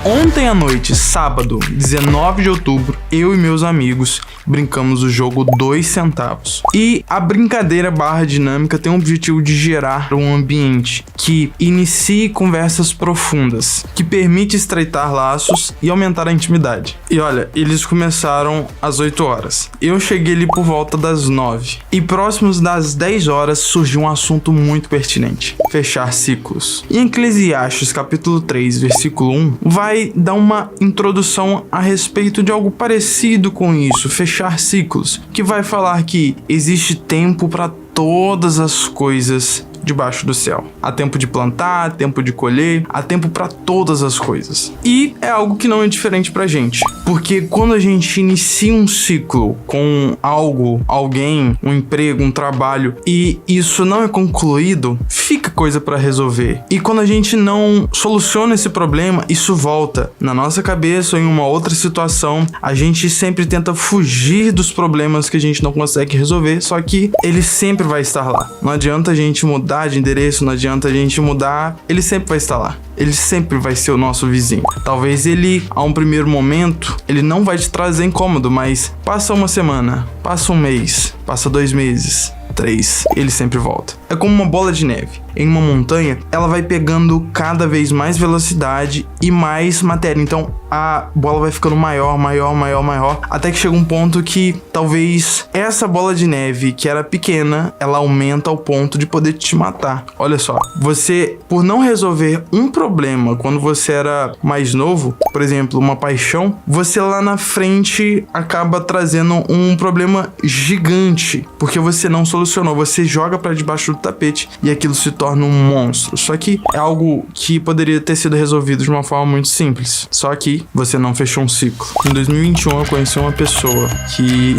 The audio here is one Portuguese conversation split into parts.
Ontem à noite, sábado, 19 de outubro, eu e meus amigos brincamos o jogo 2 centavos. E a brincadeira barra dinâmica tem o objetivo de gerar um ambiente que inicie conversas profundas, que permite estreitar laços e aumentar a intimidade. E olha, eles começaram às 8 horas. Eu cheguei ali por volta das 9. E próximos das 10 horas surgiu um assunto muito pertinente: fechar ciclos. Em Eclesiastes capítulo 3, versículo 1, vai dar uma introdução a respeito de algo parecido com isso, fechar ciclos, que vai falar que existe tempo para todas as coisas debaixo do céu. Há tempo de plantar, tempo de colher, há tempo para todas as coisas. E é algo que não é diferente pra gente, porque quando a gente inicia um ciclo com algo, alguém, um emprego, um trabalho, e isso não é concluído, fica coisa para resolver. E quando a gente não soluciona esse problema, isso volta na nossa cabeça ou em uma outra situação. A gente sempre tenta fugir dos problemas que a gente não consegue resolver, só que ele sempre vai estar lá. Não adianta a gente mudar de endereço, não adianta a gente mudar, ele sempre vai estar lá. Ele sempre vai ser o nosso vizinho. Talvez ele, a um primeiro momento, ele não vai te trazer incômodo, mas passa uma semana, passa um mês, passa 2 meses, 3, ele sempre volta. É como uma bola de neve. Em uma montanha, ela vai pegando cada vez mais velocidade e mais matéria. Então, a bola vai ficando maior, até que chega um ponto que talvez essa bola de neve, que era pequena, ela aumenta ao ponto de poder te matar. Olha só, você, por não resolver um problema quando você era mais novo, por exemplo, uma paixão, você lá na frente acaba trazendo um problema gigante, porque você não solucionou, você joga pra debaixo do tapete e aquilo se torna um monstro. Só que é algo que poderia ter sido resolvido de uma forma muito simples. Só que você não fechou um ciclo. Em 2021 eu conheci uma pessoa que...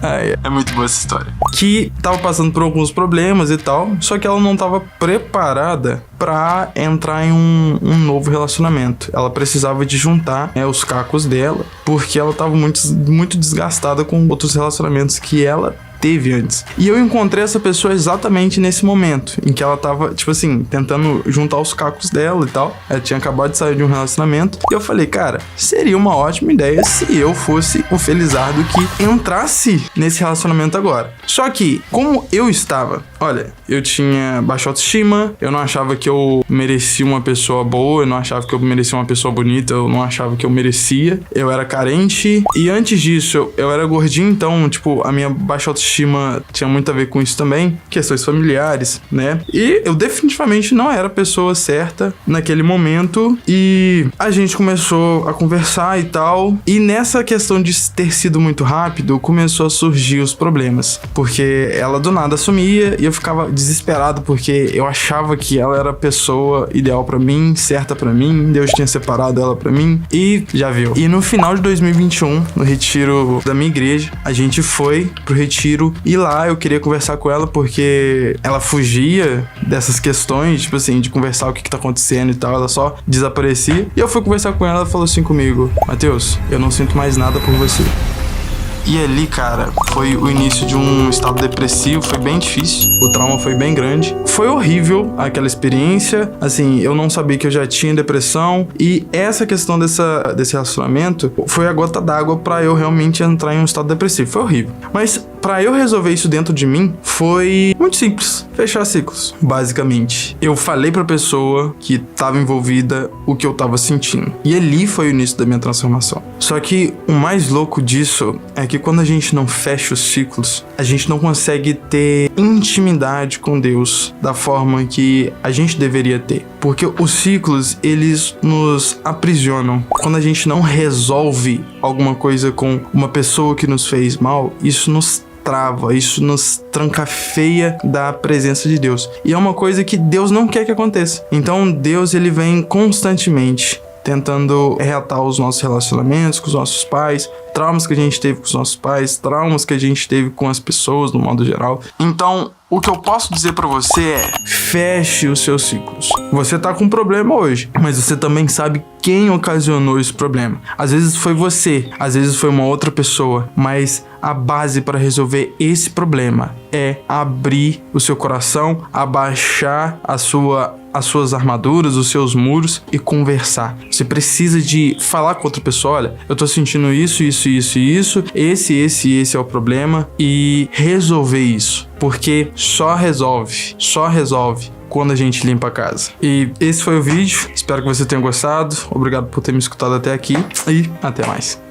é muito boa essa história. Que tava passando por alguns problemas e tal, só que ela não tava preparada pra entrar em um novo relacionamento. Ela precisava de juntar os cacos dela, porque ela tava muito desgastada com outros relacionamentos que ela teve antes. E eu encontrei essa pessoa exatamente nesse momento, em que ela tava, tipo assim, tentando juntar os cacos dela e tal. Ela tinha acabado de sair de um relacionamento. E eu falei, cara, seria uma ótima ideia se eu fosse o Felizardo que entrasse nesse relacionamento agora. Só que, como eu estava, olha, eu tinha baixa autoestima, eu não achava que eu merecia uma pessoa boa, eu não achava que eu merecia uma pessoa bonita, eu não achava que eu merecia, eu era carente, e antes disso, eu era gordinho, então, tipo, a minha baixa autoestima tinha muito a ver com isso também, questões familiares, né? E eu definitivamente não era a pessoa certa naquele momento, e a gente começou a conversar e tal, e nessa questão de ter sido muito rápido, começou a surgir os problemas, porque ela do nada sumia e eu ficava desesperado, porque eu achava que ela era a pessoa ideal pra mim, certa pra mim, Deus tinha separado ela pra mim, e já viu. E no final de 2021, no retiro da minha igreja, a gente foi pro retiro, e lá eu queria conversar com ela porque ela fugia dessas questões, tipo assim, de conversar o que tá acontecendo e tal, ela só desaparecia. E eu fui conversar com ela falou assim comigo: Matheus, eu não sinto mais nada por você. E ali, cara, foi o início de um estado depressivo, foi bem difícil, o trauma foi bem grande. Foi horrível aquela experiência, assim, eu não sabia que eu já tinha depressão, e essa questão desse relacionamento foi a gota d'água pra eu realmente entrar em um estado depressivo, foi horrível. Mas pra eu resolver isso dentro de mim, foi muito simples, fechar ciclos, basicamente. Eu falei pra pessoa que tava envolvida o que eu tava sentindo, e ali foi o início da minha transformação. Só que o mais louco disso é que quando a gente não fecha os ciclos, a gente não consegue ter intimidade com Deus da forma que a gente deveria ter. Porque os ciclos, eles nos aprisionam. Quando a gente não resolve alguma coisa com uma pessoa que nos fez mal, isso nos trava, isso nos trancafeia da presença de Deus. E é uma coisa que Deus não quer que aconteça. Então Deus, ele vem constantemente tentando reatar os nossos relacionamentos com os nossos pais, traumas que a gente teve com os nossos pais, traumas que a gente teve com as pessoas no modo geral. Então, o que eu posso dizer pra você é: feche os seus ciclos. Você tá com um problema hoje, mas você também sabe quem ocasionou esse problema. Às vezes foi você, às vezes foi uma outra pessoa, mas a base para resolver esse problema é abrir o seu coração, abaixar a sua as suas armaduras, os seus muros e conversar. Você precisa de falar com outra pessoa, olha, eu tô sentindo isso, esse é o problema, e resolver isso. Porque só resolve quando a gente limpa a casa. E esse foi o vídeo, espero que você tenha gostado, obrigado por ter me escutado até aqui e até mais.